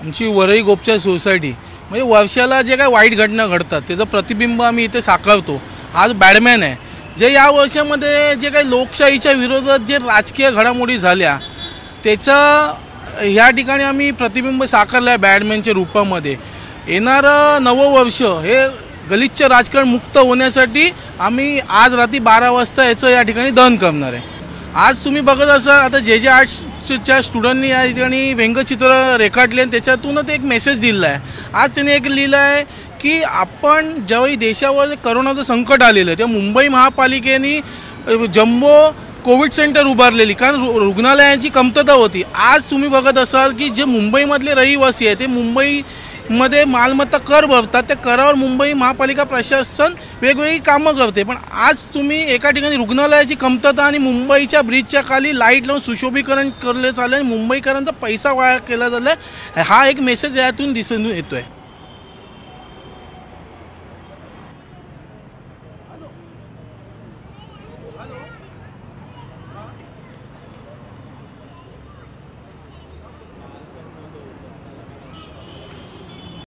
आमची वरई गोपचाळ सोसायटी म्हणजे वर्षाला जे काही वाईट घटना घडतात त्याचं प्रतिबिंब आम्ही इथे साकारतो। आज बॅडमॅन आहे जे या वर्षामध्ये जे काही लोकशाहीच्या विरोधात जे राजकीय घडामोडी झाल्या त्याचं या ठिकाणी आम्ही प्रतिबिंब साकारलं आहे बॅडमॅनच्या रूपामध्ये। येणारं नवं वर्ष हे गलिच्छ राजकारण मुक्त होण्यासाठी आम्ही आज रात्री 12 वाजता याचं या ठिकाणी दहन करणार आहे। आज तुम्ही बघत असाल आता जे आर्ट्सच्या स्टुडंटनी या ठिकाणी व्यंगचित्र रेखाटले आणि त्याच्यातूनच एक मेसेज दिला आहे। आज त्याने एक लिहिलं आहे की आपण ज्यावेळी देशावर करोनाचं संकट आलेलं आहे तेव्हा मुंबई महापालिकेने जम्बो कोविड सेंटर उभारलेली कारण रुग्णालयांची कमतरता होती। आज तुम्ही बघत असाल की जे मुंबईमधले रहिवासी आहे ते मुंबईमध्ये मालमत्ता कर भरतात, त्या करावर मुंबई महापालिका प्रशासन वेगवेगळी कामं करते। पण आज तुम्ही एका ठिकाणी रुग्णालयाची कमतरता आणि मुंबईच्या ब्रिजच्या खाली लाईट लावून सुशोभीकरण करले चालले आणि मुंबईकरांचा पैसा वाया केला झाला, हा एक मेसेज यातून दिसून येतोय।